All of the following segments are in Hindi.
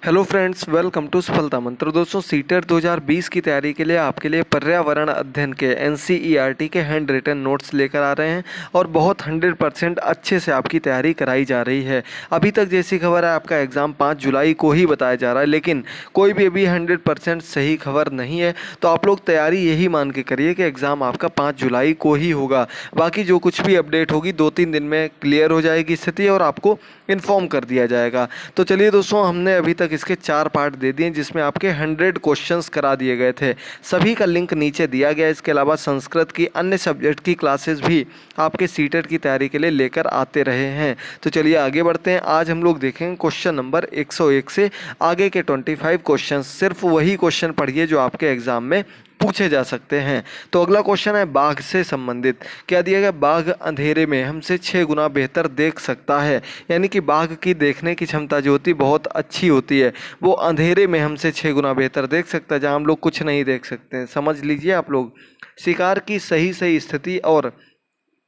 हेलो फ्रेंड्स, वेलकम टू सफलता मंत्र। दोस्तों, सीटेट 2020 की तैयारी के लिए आपके लिए पर्यावरण अध्ययन के एनसीईआरटी के हैंड रिटन नोट्स लेकर आ रहे हैं और बहुत 100% अच्छे से आपकी तैयारी कराई जा रही है। अभी तक जैसी खबर है, आपका एग्ज़ाम 5 जुलाई को ही बताया जा रहा है, लेकिन कोई भी अभी 100% सही खबर नहीं है। तो आप लोग तैयारी यही मान के करिए कि एग्ज़ाम आपका 5 जुलाई को ही होगा। बाकी जो कुछ भी अपडेट होगी 2-3 दिन में क्लियर हो जाएगी स्थिति और आपको इन्फॉर्म कर दिया जाएगा। तो चलिए दोस्तों, हमने अभी तक इसके 4 पार्ट दे दिए जिसमें आपके 100 क्वेश्चंस करा दिए गए थे। सभी का लिंक नीचे दिया गया है। इसके अलावा संस्कृत की अन्य सब्जेक्ट की क्लासेस भी आपके सीटेट की तैयारी के लिए लेकर आते रहे हैं। तो चलिए आगे बढ़ते हैं। आज हम लोग देखेंगे क्वेश्चन नंबर 101 से आगे के 25 क्वेश्चन। सिर्फ वही क्वेश्चन पढ़िए जो आपके एग्जाम में पूछे जा सकते हैं। तो अगला क्वेश्चन है बाघ से संबंधित। क्या दिया गया? बाघ अंधेरे में हमसे 6 गुना बेहतर देख सकता है। यानी कि बाघ की देखने की क्षमता जो होती है बहुत अच्छी होती है। वो अंधेरे में हमसे 6 गुना बेहतर देख सकता है, जहां हम लोग कुछ नहीं देख सकते हैं। समझ लीजिए आप लोग। शिकार की सही सही स्थिति और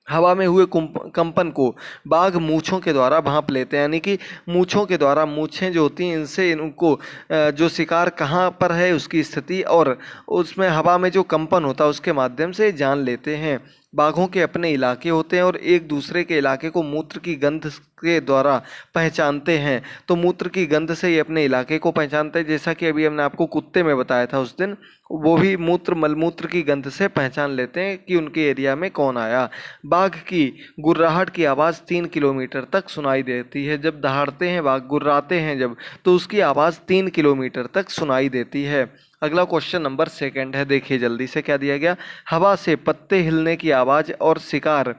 हवा में हुए कंपन को बाघ मूंछों के द्वारा भांप लेते हैं। यानी कि मूंछों के द्वारा, मूंछें जो होती हैं इनसे इनको जो शिकार कहाँ पर है उसकी स्थिति और उसमें हवा में जो कंपन होता है उसके माध्यम से जान लेते हैं। बाघों के अपने इलाके होते हैं और एक दूसरे के इलाके को मूत्र की गंध के द्वारा पहचानते हैं। तो मूत्र की गंध से ये अपने इलाके को पहचानते हैं। जैसा कि अभी हमने आपको कुत्ते में बताया था उस दिन, वो भी मलमूत्र की गंध से पहचान लेते हैं कि उनके एरिया में कौन आया। बाघ की गुर्राहट की आवाज़ 3 किलोमीटर तक सुनाई देती है। जब दहाड़ते हैं बाघ, गुर्राते हैं जब, तो उसकी आवाज़ 3 किलोमीटर तक सुनाई देती है। अगला क्वेश्चन नंबर 2 है। देखिए जल्दी से क्या दिया गया। हवा से पत्ते हिलने की आवाज़ और शिकार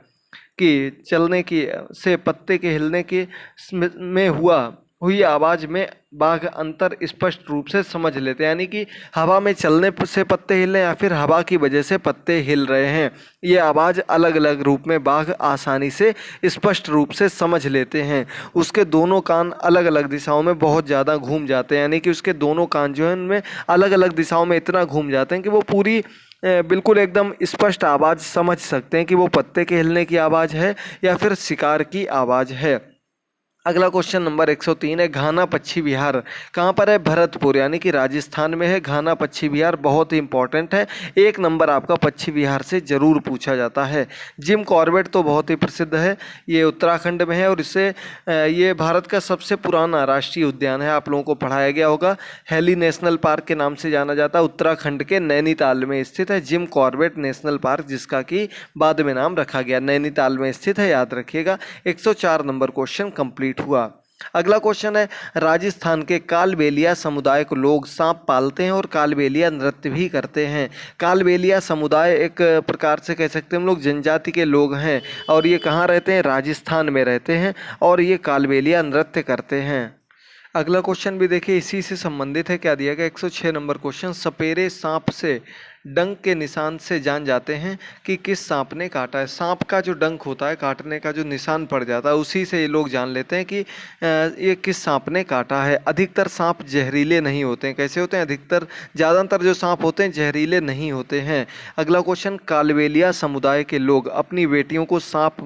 की चलने की से पत्ते के हिलने की में हुई आवाज़ में बाघ अंतर स्पष्ट रूप से समझ लेते हैं। यानी कि हवा में चलने से पत्ते हिलने या फिर हवा की वजह से पत्ते हिल रहे हैं, ये आवाज़ अलग अलग रूप में बाघ आसानी से स्पष्ट रूप से समझ लेते हैं। उसके दोनों कान अलग अलग दिशाओं में बहुत ज़्यादा घूम जाते हैं। यानी कि उसके दोनों कान जो है उनमें अलग अलग दिशाओं में इतना घूम जाते हैं कि वो पूरी बिल्कुल एकदम स्पष्ट आवाज़ समझ सकते हैं कि वो पत्ते के हिलने की आवाज़ है या फिर शिकार की आवाज़ है। अगला क्वेश्चन नंबर 103 है। घाना पक्षी विहार कहाँ पर है? भरतपुर, यानी कि राजस्थान में है। घाना पक्षी विहार बहुत ही इंपॉर्टेंट है। 1 नंबर आपका पक्षी विहार से जरूर पूछा जाता है। जिम कॉर्बेट तो बहुत ही प्रसिद्ध है, ये उत्तराखंड में है और इससे ये भारत का सबसे पुराना राष्ट्रीय उद्यान है। आप लोगों को पढ़ाया गया होगा। हेली नेशनल पार्क के नाम से जाना जाता है। उत्तराखंड के नैनीताल में स्थित है जिम कॉर्बेट नेशनल पार्क, जिसका कि बाद में नाम रखा गया। नैनीताल में स्थित है, याद रखिएगा। 104 नंबर क्वेश्चन कंप्लीट हुआ। अगला क्वेश्चन है। राजस्थान के कालबेलिया समुदाय को लोग सांप पालते हैं और कालबेलिया नृत्य भी करते हैं। कालबेलिया समुदाय एक प्रकार से कह सकते हैं हम लोग जनजाति के लोग हैं और ये कहाँ रहते हैं? राजस्थान में रहते हैं और ये कालबेलिया नृत्य करते हैं। अगला क्वेश्चन भी देखिए इसी से संबंधित है। क्या दिया गया? 106 नंबर क्वेश्चन। सपेरे सांप से डंक के निशान से जान जाते हैं कि किस सांप ने काटा है। सांप का जो डंक होता है, काटने का जो निशान पड़ जाता है, उसी से ये लोग जान लेते हैं कि ये किस सांप ने काटा है। अधिकतर सांप जहरीले नहीं होते हैं। कैसे होते हैं? ज़्यादातर जो सांप होते हैं जहरीले नहीं होते हैं। अगला क्वेश्चन। कालबेलिया समुदाय के लोग अपनी बेटियों को सांप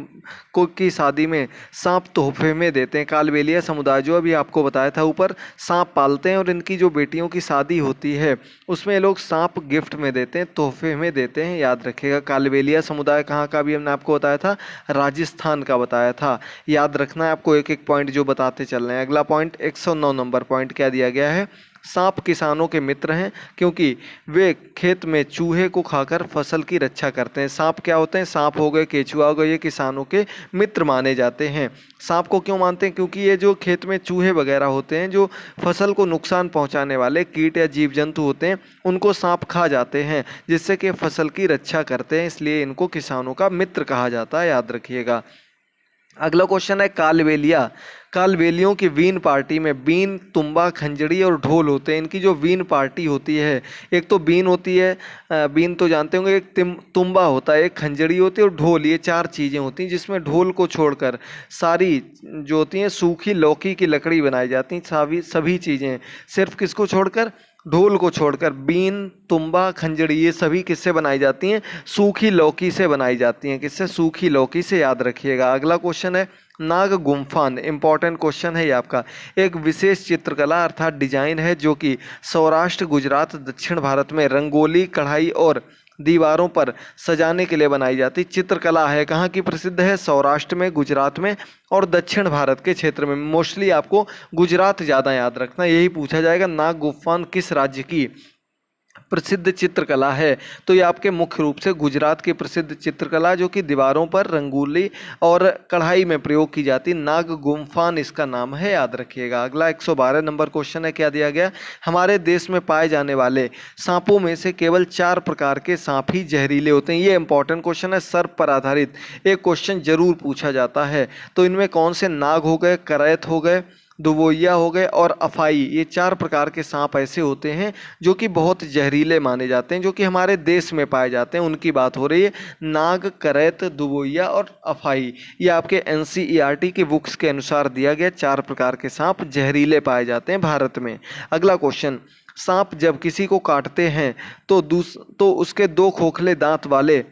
को की शादी में सांप तोहफे में देते हैं। कालबेलिया समुदाय जो अभी आपको बताया था ऊपर, सांप पालते हैं और इनकी जो बेटियों की शादी होती है उसमें लोग सांप गिफ्ट में देते हैं, तोहफे में देते हैं। याद रखिएगा। कालबेलिया समुदाय कहाँ का भी हमने आपको बताया था? राजस्थान का बताया था। याद रखना है आपको, एक एक पॉइंट जो बताते चल रहे हैं। अगला पॉइंट 109 नंबर पॉइंट क्या दिया गया है। सांप किसानों के मित्र हैं क्योंकि वे खेत में चूहे को खाकर फसल की रक्षा करते हैं। सांप क्या होते हैं? सांप हो गए, केचुआ हो गए, ये किसानों के मित्र माने जाते हैं। सांप को क्यों मानते हैं? क्योंकि ये जो खेत में चूहे वगैरह होते हैं, जो फसल को नुकसान पहुंचाने वाले कीट या जीव जंतु होते हैं, उनको सांप खा जाते हैं, जिससे कि फसल की रक्षा करते हैं। इसलिए इनको किसानों का मित्र कहा जाता है, याद रखिएगा। अगला क्वेश्चन है। कालबेलियों की वीन पार्टी में बीन, तुम्बा, खंजड़ी और ढोल होते हैं। इनकी जो वीन पार्टी होती है, एक तो बीन होती है, बीन तो जानते होंगे, एक तुम्बा होता है, एक खंजड़ी होती है और ढोल, ये 4 चीज़ें होती हैं। जिसमें ढोल को छोड़कर सारी जो होती हैं सूखी लौकी की लकड़ी बनाई जाती हैं। सभी चीज़ें, सिर्फ किसको छोड़कर? ढोल को छोड़कर बीन, तुम्बा, खंजड़ी ये सभी किससे बनाई जाती हैं? सूखी लौकी से बनाई जाती हैं। किससे? सूखी लौकी से, याद रखिएगा। अगला क्वेश्चन है नाग गुम्फान, इंपॉर्टेंट क्वेश्चन है ये आपका। एक विशेष चित्रकला अर्थात डिजाइन है जो कि सौराष्ट्र, गुजरात, दक्षिण भारत में रंगोली, कढ़ाई और दीवारों पर सजाने के लिए बनाई जाती चित्रकला है। कहाँ की प्रसिद्ध है? सौराष्ट्र में, गुजरात में और दक्षिण भारत के क्षेत्र में। मोस्टली आपको गुजरात ज़्यादा याद रखना, यही पूछा जाएगा। नाग गुम्फान किस राज्य की प्रसिद्ध चित्रकला है? तो ये आपके मुख्य रूप से गुजरात की प्रसिद्ध चित्रकला जो कि दीवारों पर रंगोली और कढ़ाई में प्रयोग की जाती, नाग गुम्फान इसका नाम है, याद रखिएगा। अगला 112 नंबर क्वेश्चन है, क्या दिया गया? हमारे देश में पाए जाने वाले सांपों में से केवल 4 प्रकार के सांप ही जहरीले होते हैं। ये इंपॉर्टेंट क्वेश्चन है, सर्प पर आधारित एक क्वेश्चन जरूर पूछा जाता है। तो इनमें कौन से? नाग हो गए, करैत हो गए, दुबोइया हो गए और अफाई। ये 4 प्रकार के सांप ऐसे होते हैं जो कि बहुत जहरीले माने जाते हैं, जो कि हमारे देश में पाए जाते हैं, उनकी बात हो रही है। नाग, करैत, दुबोइया और अफाई, ये आपके NCERT की बुक्स के अनुसार दिया गया 4 प्रकार के सांप जहरीले पाए जाते हैं भारत में। अगला क्वेश्चन, सांप जब किसी को काटते हैं तो उसके 2 खोखले दांत वाले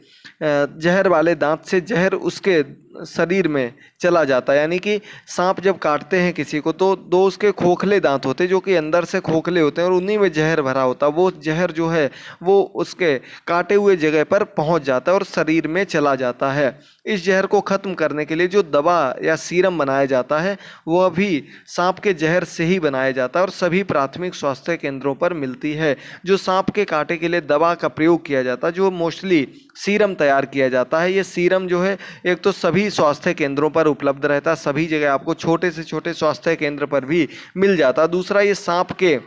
जहर वाले दांत से जहर उसके शरीर में चला जाता है। यानी कि सांप जब काटते हैं किसी को तो 2 उसके खोखले दांत होते हैं जो कि अंदर से खोखले होते हैं और उन्हीं में जहर भरा होता है। वो जहर जो है वो उसके काटे हुए जगह पर पहुंच जाता है और शरीर में चला जाता है। इस जहर को खत्म करने के लिए जो दवा या सीरम बनाया जाता है वह भी सांप के जहर से ही बनाया जाता है और सभी प्राथमिक स्वास्थ्य केंद्रों पर मिलती है। जो सांप के कांटे के लिए दवा का प्रयोग किया जाता है, जो मोस्टली सीरम तैयार किया जाता है, ये सीरम जो है एक तो सभी स्वास्थ्य केंद्रों पर उपलब्ध रहता है, सभी जगह आपको छोटे से छोटे स्वास्थ्य केंद्र पर भी मिल जाता है। दूसरा, ये सांप के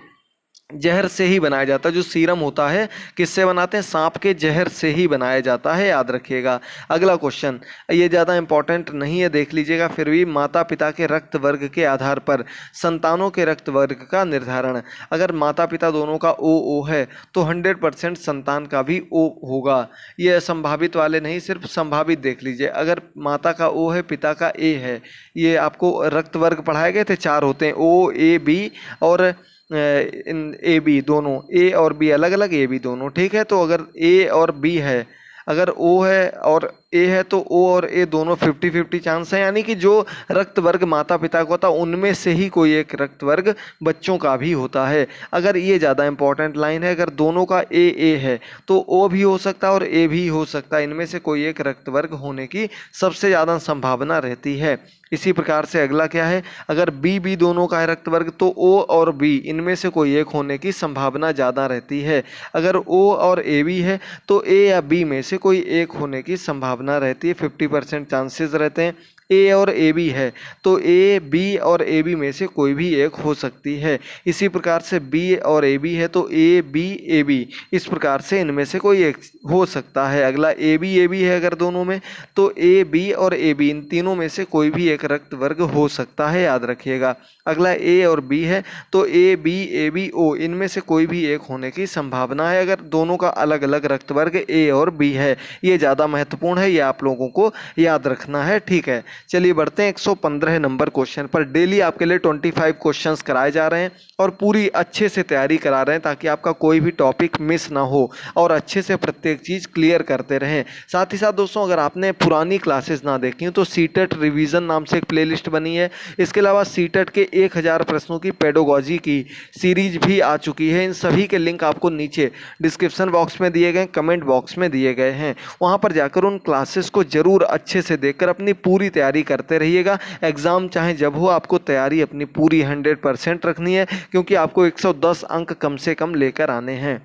जहर से ही बनाया जाता है। जो सीरम होता है किससे बनाते हैं? सांप के जहर से ही बनाया जाता है, याद रखिएगा। अगला क्वेश्चन, ये ज़्यादा इंपॉर्टेंट नहीं है, देख लीजिएगा फिर भी। माता पिता के रक्त वर्ग के आधार पर संतानों के रक्त वर्ग का निर्धारण। अगर माता पिता दोनों का O है तो 100% संतान का भी O होगा। ये संभावित वाले नहीं, सिर्फ संभावित देख लीजिए। अगर माता का O है, पिता का A है, ये आपको रक्त वर्ग पढ़ाए गए थे, 4 होते हैं, O, A, B और AB दोनों, A और B अलग अलग, AB दोनों, ठीक है। तो अगर A और B है, अगर O है और A है तो O और A दोनों 50-50 चांस है। यानी कि जो रक्त वर्ग माता पिता का होता है उनमें से ही कोई एक रक्त वर्ग बच्चों का भी होता है। अगर ये ज़्यादा इंपॉर्टेंट लाइन है, अगर दोनों का A है तो O भी हो सकता है और A भी हो सकता है। इनमें से कोई एक रक्त वर्ग होने की सबसे ज़्यादा संभावना रहती है। इसी प्रकार से अगला क्या है, अगर B दोनों का है रक्त वर्ग तो O और B इनमें से कोई एक होने की संभावना ज़्यादा रहती है। अगर O और AB है तो A या B में से कोई एक होने की संभावना रहती है, 50% चांसेस रहते हैं। A और AB है तो A, B और AB में से कोई भी एक हो सकती है। इसी प्रकार से B और AB है तो A, B, AB, इस प्रकार से इनमें से कोई एक हो सकता है। अगला AB है अगर दोनों में तो A, B और AB इन तीनों में से कोई भी एक रक्त वर्ग हो सकता है, याद रखिएगा। अगला A और B है तो A, B, AB, O इनमें से कोई भी एक होने की संभावना है अगर दोनों का अलग अलग रक्त वर्ग A और B है। ये ज़्यादा महत्वपूर्ण है, ये आप लोगों को याद रखना है, ठीक है। चलिए बढ़ते हैं 115 नंबर क्वेश्चन पर। डेली आपके लिए 25 क्वेश्चंस कराए जा रहे हैं और पूरी अच्छे से तैयारी करा रहे हैं ताकि आपका कोई भी टॉपिक मिस ना हो और अच्छे से प्रत्येक चीज़ क्लियर करते रहें। साथ ही साथ दोस्तों, अगर आपने पुरानी क्लासेस ना देखी हो तो सीटेट रिवीजन नाम से एक प्लेलिस्ट बनी है। इसके अलावा सीटेट के 1000 प्रश्नों की पेडोलॉजी की सीरीज भी आ चुकी है। इन सभी के लिंक आपको नीचे डिस्क्रिप्शन बॉक्स में दिए गए, कमेंट बॉक्स में दिए गए हैं। वहाँ पर जाकर उन क्लासेस को जरूर अच्छे से देखकर अपनी पूरी तैयारी करते रहिएगा। एग्ज़ाम चाहे जब हो, आपको तैयारी अपनी पूरी 100% रखनी है क्योंकि आपको 110 अंक कम से कम लेकर आने हैं।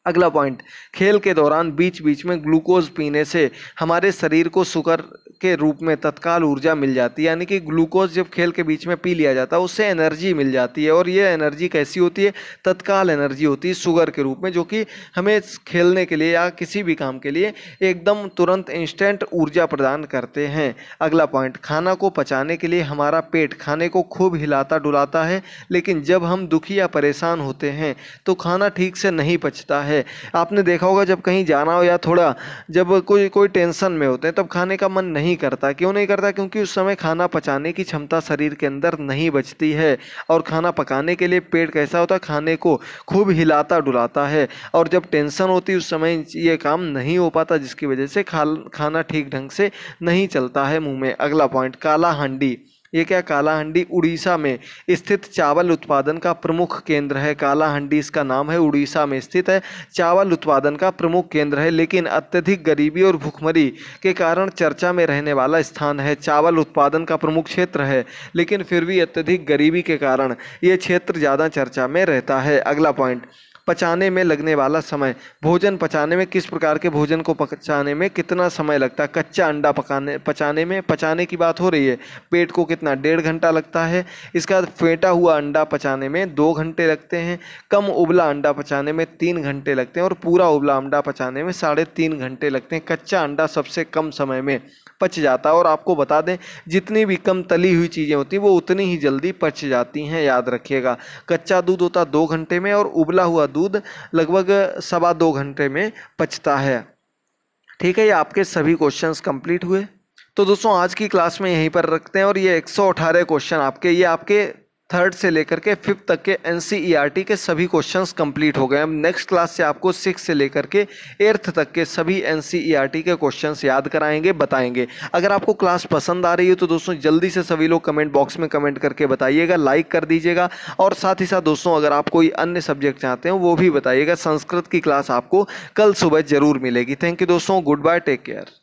अगला पॉइंट, खेल के दौरान बीच बीच में ग्लूकोज पीने से हमारे शरीर को शुगर के रूप में तत्काल ऊर्जा मिल जाती है। यानी कि ग्लूकोज जब खेल के बीच में पी लिया जाता है उससे एनर्जी मिल जाती है और ये एनर्जी कैसी होती है? तत्काल एनर्जी होती है शुगर के रूप में, जो कि हमें खेलने के लिए या किसी भी काम के लिए एकदम तुरंत इंस्टेंट ऊर्जा प्रदान करते हैं। अगला पॉइंट, खाना को पचाने के लिए हमारा पेट खाने को खूब हिलाता डुलाता है, लेकिन जब हम दुखी या परेशान होते हैं तो खाना ठीक से नहीं पचता है। आपने देखा होगा जब कहीं जाना हो या थोड़ा जब कोई टेंशन में होते हैं तब खाने का मन नहीं नहीं करता। क्यों नहीं करता? क्योंकि उस समय खाना पचाने की क्षमता शरीर के अंदर नहीं बचती है। और खाना पकाने के लिए पेट कैसा होता है, खाने को खूब हिलाता डुलाता है, और जब टेंशन होती है उस समय ये काम नहीं हो पाता, जिसकी वजह से खाना ठीक ढंग से नहीं चलता है मुंह में। अगला पॉइंट, काला हांडी। ये क्या? काला हांडी उड़ीसा में स्थित चावल उत्पादन का प्रमुख केंद्र है। काला हांडी इसका नाम है, उड़ीसा में स्थित है, चावल उत्पादन का प्रमुख केंद्र है, लेकिन अत्यधिक गरीबी और भुखमरी के कारण चर्चा में रहने वाला स्थान है। चावल उत्पादन का प्रमुख क्षेत्र है, लेकिन फिर भी अत्यधिक गरीबी के कारण ये क्षेत्र ज़्यादा चर्चा में रहता है। अगला पॉइंट, पचाने में लगने वाला समय। भोजन पचाने में, किस प्रकार के भोजन को पचाने में कितना समय लगता है? कच्चा अंडा पचाने की बात हो रही है, पेट को कितना? 1.5 घंटा लगता है। इसका बाद फेंटा हुआ अंडा पचाने में 2 घंटे लगते हैं। कम उबला अंडा पचाने में 3 घंटे लगते हैं, और पूरा उबला अंडा पचाने में 3.5 घंटे लगते हैं। कच्चा अंडा सबसे कम समय में पच जाता है। और आपको बता दें, जितनी भी कम तली हुई चीज़ें होती हैं वो उतनी ही जल्दी पच जाती हैं, याद रखिएगा। कच्चा दूध होता 2 घंटे में, और उबला हुआ दूध लगभग 2.25 घंटे में पचता है। ठीक है, ये आपके सभी क्वेश्चंस कंप्लीट हुए। तो दोस्तों आज की क्लास में यहीं पर रखते हैं, और ये 118 क्वेश्चन ये आपके 3rd से लेकर के 5th तक के NCERT के सभी क्वेश्चंस कंप्लीट हो गए। अब नेक्स्ट क्लास से आपको 6 से लेकर के 8th तक के सभी NCERT के क्वेश्चंस याद कराएंगे, बताएंगे। अगर आपको क्लास पसंद आ रही है तो दोस्तों जल्दी से सभी लोग कमेंट बॉक्स में कमेंट करके बताइएगा, लाइक कर दीजिएगा, और साथ ही साथ दोस्तों अगर आप कोई अन्य सब्जेक्ट चाहते हैं वो भी बताइएगा। संस्कृत की क्लास आपको कल सुबह जरूर मिलेगी। थैंक यू दोस्तों, गुड बाय, टेक केयर।